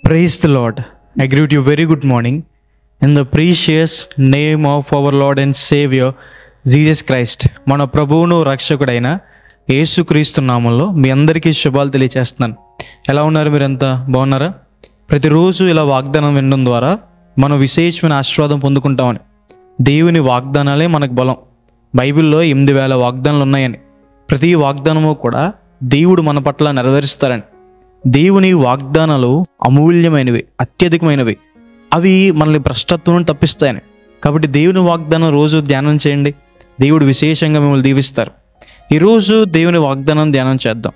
Praise the Lord. I greet you very good morning in the precious name of our Lord and Savior Jesus Christ. మన ప్రభువును రక్షకుడైన యేసుక్రీస్తు నామంలో మీ అందరికీ శుభాలు తెలియజేస్తున్నాను. ఎలా ఉన్నారు? మీరంతా బాగున్నారా? ప్రతిరోజు ఇలా వాగ్దానం వినడం ద్వారా మనం విశేషమైన ఆశీర్వాదం పొందుకుంటామని. దేవుని వాగ్దానాలే మనకు బలం. బైబిల్లో 8000 వాగ్దానాలు ఉన్నాయని, ప్రతి వాగ్దానము కూడా దేవుడు మన పట్ల నెరవేరుస్తారని. దేవుని వాగ్దానాలు అమూల్యమైనవి, అత్యధికమైనవి. అవి మనల్ని భ్రష్టత్వం తప్పిస్తాయని. కాబట్టి దేవుని వాగ్దానం రోజు ధ్యానం చేయండి. దేవుడు విశేషంగా మిమ్మల్ని దీవిస్తారు. ఈరోజు దేవుని వాగ్దానం ధ్యానం చేద్దాం.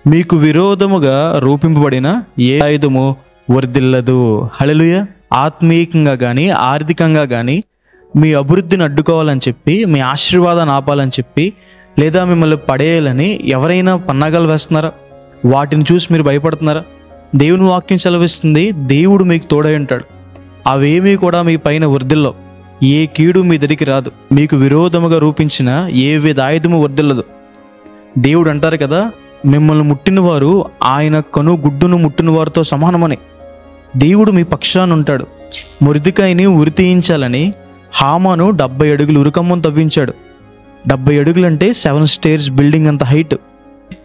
మీకు విరోధముగా రూపింపబడిన ఏ ఆయుధము వర్ధిల్లదు. హల్లెలూయా. ఆత్మీయంగా కానీ ఆర్థికంగా కానీ మీ అభివృద్ధిని అడ్డుకోవాలని చెప్పి, మీ ఆశీర్వాదాన్ని ఆపాలని చెప్పి, లేదా మిమ్మల్ని పడేయాలని ఎవరైనా పన్నాగాలు వేస్తున్నారా? వాటిని చూసి మీరు భయపడుతున్నారా? దేవుని వాక్యం సెలవిస్తుంది, దేవుడు మీకు తోడై ఉంటాడు. అవేమీ కూడా మీ పైన వర్ధిల్లవు. ఏ కీడు మీ దగ్గరికి రాదు. మీకు విరోధముగా రూపించిన ఏ విధ ఆయుధము వర్ధిల్లదు. దేవుడు అంటారు కదా, మిమ్మల్ని ముట్టిన వారు ఆయన కను గుడ్డును ముట్టిన వారితో సమానమని. దేవుడు మీ పక్షాన ఉంటాడు. మొర్దెకైని ఉరి తీయించాలని హామాను 70 అడుగులు ఉరికమ్మం తవ్వించాడు. 70 అడుగులు అంటే 7 స్టేర్స్ బిల్డింగ్ అంత హైట్.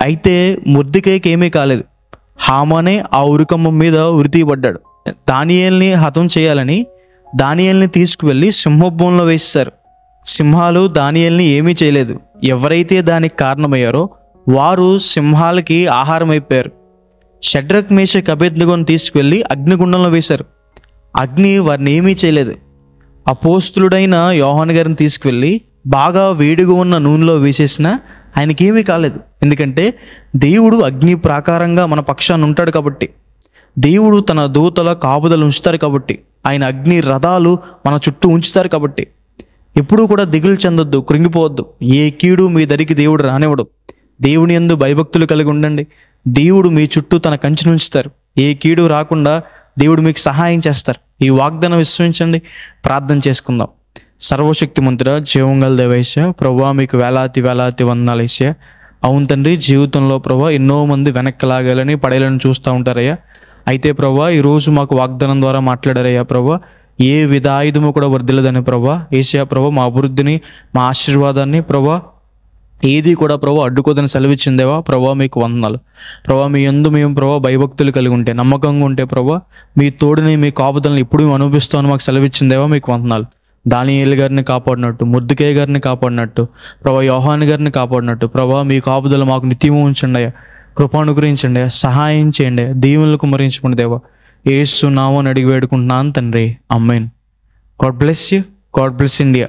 అయితే మొర్దెకైకి ఏమీ కాలేదు. హామానే ఆ ఉరికమ్మం మీద ఉరితీయబడ్డాడు. దానియేలుని హతం చేయాలని దానియేలుని తీసుకువెళ్ళి సింహభూంలో వేసేశారు. సింహాలు దానియేలుని ఏమీ చేయలేదు. ఎవరైతే దానికి కారణమయ్యారో వారు సింహాలకి ఆహారం అయిపోయారు. షడ్రక్ మేషక్ అబేద్నెగోను తీసుకువెళ్ళి అగ్నిగుండంలో వేశారు. అగ్ని వారిని ఏమీ చేయలేదు. అపోస్తులుడైన యోహాను గారిని తీసుకువెళ్ళి బాగా వేడిగా ఉన్న నూనెలో వేసేసిన ఆయనకేమీ కాలేదు. ఎందుకంటే దేవుడు అగ్ని ప్రాకారంగా మన పక్షాన్ని ఉంటాడు కాబట్టి, దేవుడు తన దూతల కాపుదలు ఉంచుతారు కాబట్టి, ఆయన అగ్ని రథాలు మన చుట్టూ ఉంచుతారు కాబట్టి ఎప్పుడూ కూడా దిగులు చెందొద్దు, కృంగిపోవద్దు. ఏ కీడు మీ దరికి దేవుడు రానివ్వడు. దేవుని యందు భయభక్తులు కలిగి ఉండండి. దేవుడు మీ చుట్టూ తన కంచెను ఉంచుతారు. ఏ కీడు రాకుండా దేవుడు మీకు సహాయం చేస్తారు. ఈ వాగ్దానం విశ్వసించండి. ప్రార్థన చేసుకుందాం. సర్వశక్తిమంతుడా, జీవంగల దేవైశ్య, ప్రభువా మీకు వేలాది వందనాలు వేసా. అవును తండ్రి, జీవితంలో ప్రభువా ఎన్నో మంది వెనక్కి లాగాలని పడేయాలని చూస్తూ ఉంటారయ్యా. అయితే ప్రభువా ఈరోజు మాకు వాగ్దానం ద్వారా మాట్లాడారయ్యా. ప్రభువా ఏ విధ ఆయుధము కూడా వర్ధిల్లదని ప్రభువా ఏసయ్యా. ప్రభువా మా అభివృద్ధిని, మా ఆశీర్వాదాన్ని ప్రభువా ఏది కూడా ప్రభువా అడ్డుకోదని సెలవిచ్చిందేవా. ప్రభువా మీకు వందనాలు. ప్రభువా మీ యందు మేము ప్రభువా భయభక్తులు కలిగి ఉంటే, నమ్మకంగా ఉంటే ప్రభువా మీ తోడుని, మీ కాపుదలను ఇప్పుడు మేము అనుభవిస్తామని మాకు సెలవిచ్చిందేవా. మీకు వందనాలు. దానియేలు గారిని కాపాడినట్టు, మొర్దెకై గారిని కాపాడినట్టు, ప్రభా యోహాను గారిని కాపాడినట్టు ప్రభా మీ కాపుదలు మాకు నిత్యము ఉంచండి అయ్యా. కృపానుగ్రహించండి అయ్యా. సహాయం చేయండి. దీవెనలు కుమ్మరించుకోండి దేవా. యేసు నామమున అడిగి వేడుకుంటున్నాను తండ్రి. Amen. God bless you. God bless India.